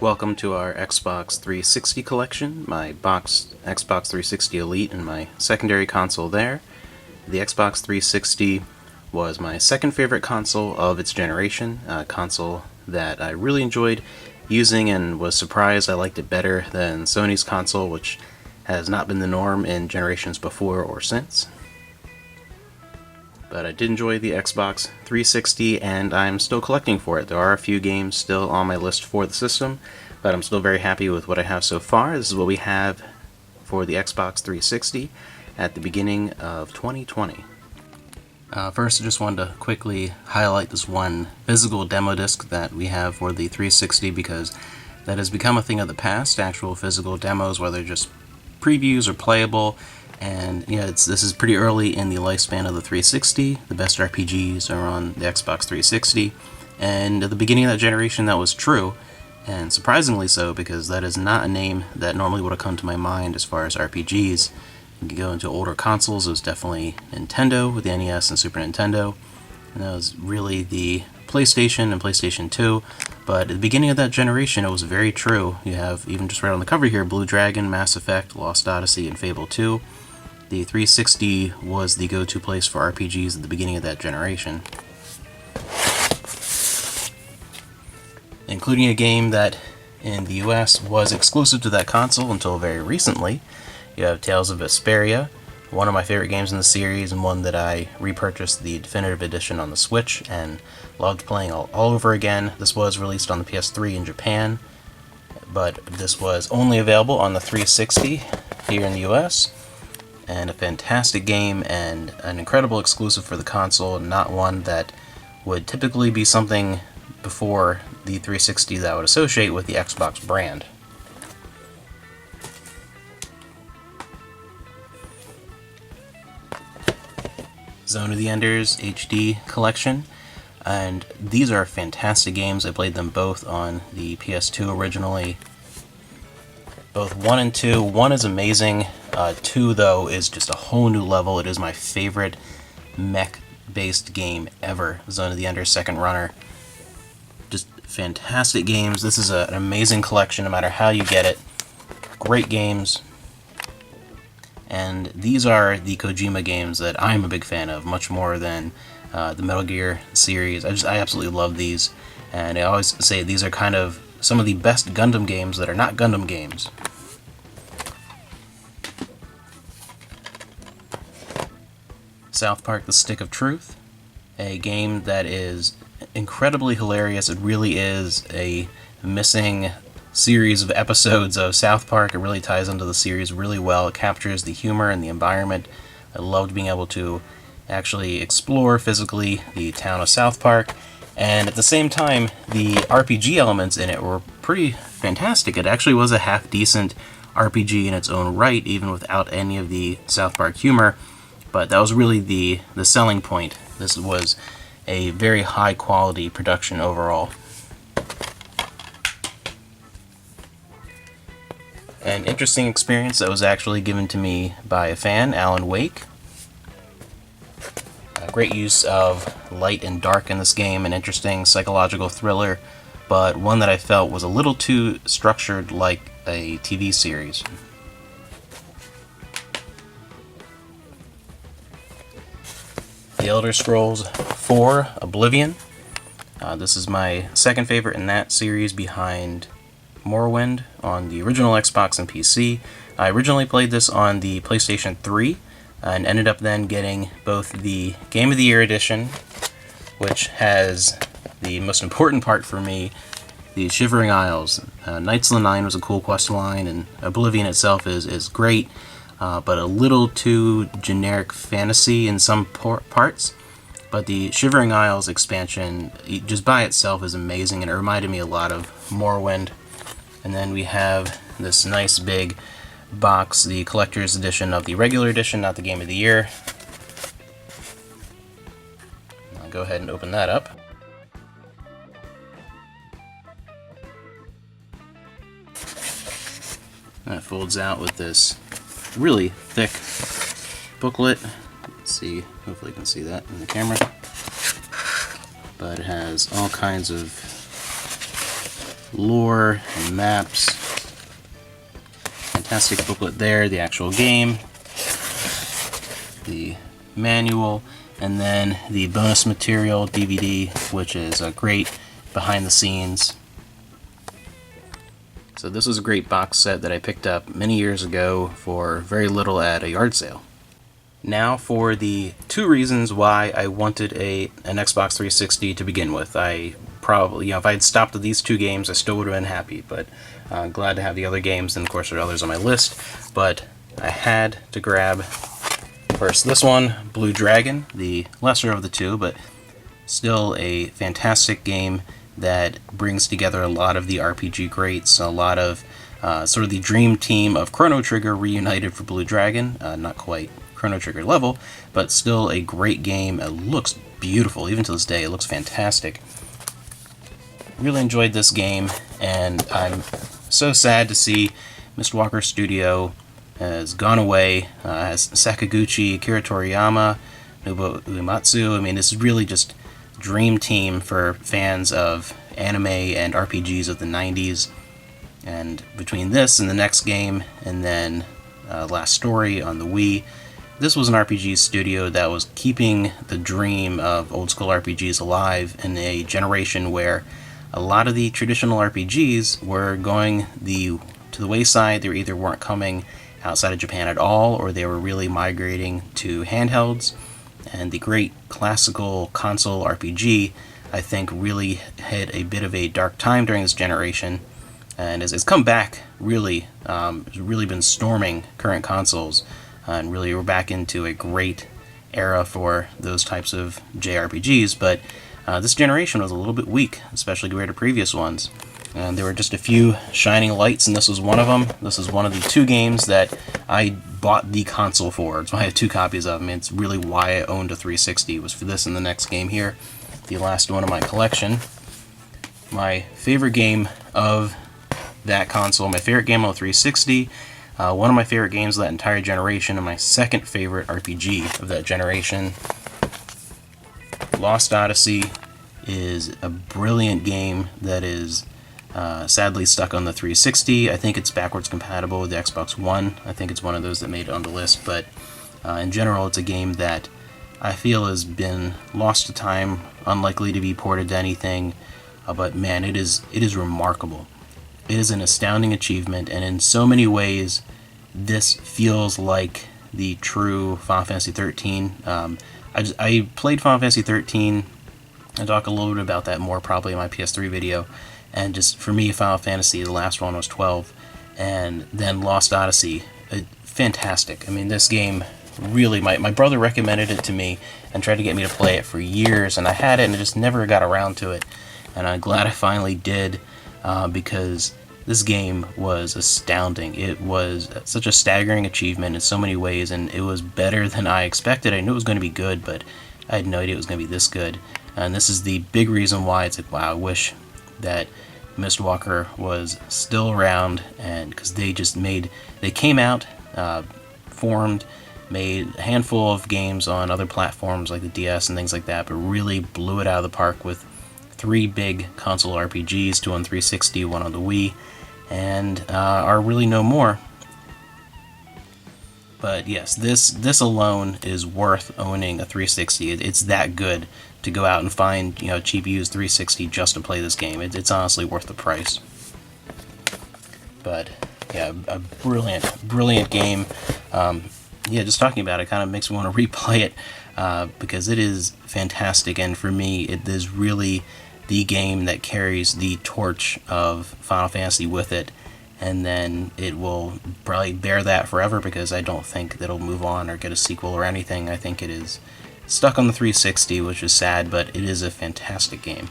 Welcome to our Xbox 360 collection, my Xbox 360 Elite and my secondary console there. The Xbox 360 was my second favorite console of its generation, a console that I really enjoyed using and was surprised I liked it better than Sony's console, which has not been the norm in generations before or since. But I did enjoy the Xbox 360 and I'm still collecting for it. There are a few games still on my list for the system, but I'm still very happy with what I have so far. This is what we have for the Xbox 360 at the beginning of 2020. First, I just wanted to quickly highlight this one physical demo disc that we have for the 360 because that has become a thing of the past, actual physical demos, whether just previews or playable. And this is pretty early in the lifespan of the 360. The best RPGs are on the Xbox 360, and at the beginning of that generation that was true, and surprisingly so, because that is not a name that normally would have come to my mind as far as RPGs. You can go into older consoles. It was definitely Nintendo with the NES and Super Nintendo, and that was really the PlayStation and PlayStation 2. But at the beginning of that generation, it was very true. You have, even just right on the cover here, Blue Dragon, Mass Effect, Lost Odyssey, and Fable 2. The 360 was the go-to place for RPGs at the beginning of that generation, including a game that in the US was exclusive to that console until very recently. You have Tales of Vesperia, one of my favorite games in the series, and one that I repurchased the definitive edition on the Switch and loved playing all over again. This was released on the PS3 in Japan, but this was only available on the 360 here in the US. And a fantastic game and an incredible exclusive for the console, not one that would typically be something before the 360 that I would associate with the Xbox brand. Zone of the Enders HD collection, and these are fantastic games. I played them both on the PS2 originally. Both 1 and 2. 1 is amazing. 2, though, is just a whole new level. It is my favorite mech-based game ever. Zone of the Enders Second Runner. Just fantastic games. This is an amazing collection, no matter how you get it. Great games. And these are the Kojima games that I'm a big fan of, much more than the Metal Gear series. I absolutely love these. And I always say these are kind of some of the best Gundam games that are not Gundam games. South Park: The Stick of Truth, a game that is incredibly hilarious. It really is a missing series of episodes of South Park. It really ties into the series really well. It captures the humor and the environment. I loved being able to actually explore physically the town of South Park, and at the same time, the RPG elements in it were pretty fantastic. It actually was a half-decent RPG in its own right, even without any of the South Park humor. But that was really the selling point. This was a very high-quality production overall. An interesting experience that was actually given to me by a fan, Alan Wake. Great use of light and dark in this game, an interesting psychological thriller, but one that I felt was a little too structured like a TV series. The Elder Scrolls 4 Oblivion. This is my second favorite in that series behind Morrowind on the original Xbox and PC. I originally played this on the PlayStation 3 and ended up then getting both the Game of the Year edition, which has the most important part for me, the Shivering Isles. Knights of the Nine was a cool quest line, and Oblivion itself is great, but a little too generic fantasy in some parts. But the Shivering Isles expansion, just by itself, is amazing, and it reminded me a lot of Morrowind. And then we have this nice big box, the collector's edition of the regular edition, not the Game of the Year. I'll go ahead and open that up. And it folds out with this really thick booklet. Let's see, hopefully you can see that in the camera. But it has all kinds of lore and maps. Fantastic booklet there, the actual game, the manual, and then the bonus material DVD, which is a great behind the scenes. So this was a great box set that I picked up many years ago for very little at a yard sale. Now for the 2 reasons why I wanted an Xbox 360 to begin with. I probably, if I had stopped at these 2 games, I still would have been happy, but glad to have the other games, and of course there are others on my list. But I had to grab first this one, Blue Dragon, the lesser of the 2, but still a fantastic game that brings together a lot of the RPG greats, a lot of sort of the dream team of Chrono Trigger reunited for Blue Dragon. Not quite Chrono Trigger level, but still a great game. It looks beautiful, even to this day. It looks fantastic. Really enjoyed this game, and I'm so sad to see Mistwalker Studio has gone away. Has Sakaguchi, Akira Toriyama, Nobuo Uematsu. I mean, this is really just dream team for fans of anime and RPGs of the 90s. And between this and the next game, and then Last Story on the Wii, this was an RPG studio that was keeping the dream of old school RPGs alive in a generation where a lot of the traditional RPGs were going to the wayside. They either weren't coming outside of Japan at all, or they were really migrating to handhelds. And the great classical console RPG, I think, really hit a bit of a dark time during this generation, and has come back really, really been storming current consoles, and really we're back into a great era for those types of JRPGs. But this generation was a little bit weak, especially compared to previous ones. And there were just a few shining lights, and this was one of them. This is one of the 2 games that I bought the console for. So I have 2 copies of them. It's really why I owned a 360. It was for this and the next game here, the last one of my collection. My favorite game of that console, my favorite game on the 360, one of my favorite games of that entire generation, and my second favorite RPG of that generation. Lost Odyssey is a brilliant game that is sadly stuck on the 360. I think it's backwards compatible with the Xbox One. I think it's one of those that made it on the list, but in general it's a game that I feel has been lost to time, unlikely to be ported to anything, but man, it is remarkable. It is an astounding achievement, and in so many ways this feels like the true Final Fantasy 13. I played Final Fantasy 13. I'll talk a little bit about that more probably in my PS3 video. And just for me, Final Fantasy, the last one was 12, and then Lost Odyssey, fantastic. I mean, this game really, my brother recommended it to me and tried to get me to play it for years, and I had it and I just never got around to it. And I'm glad I finally did, because this game was astounding. It was such a staggering achievement in so many ways, and it was better than I expected. I knew it was going to be good, but I had no idea it was going to be this good. And this is the big reason why it's like, wow, I wish that Mistwalker was still around, and because they came out, formed, made a handful of games on other platforms like the DS and things like that, but really blew it out of the park with 3 big console RPGs, 2 on 360, 1 on the Wii, and are really no more. But yes, this alone is worth owning a 360. It's that good to go out and find, a cheap used 360 just to play this game. It's honestly worth the price. But yeah, a brilliant game. Just talking about it kind of makes me want to replay it, because it is fantastic, and for me it is really the game that carries the torch of Final Fantasy with it, and then it will probably bear that forever, because I don't think that it'll move on or get a sequel or anything. I think it is stuck on the 360, which is sad, but it is a fantastic game.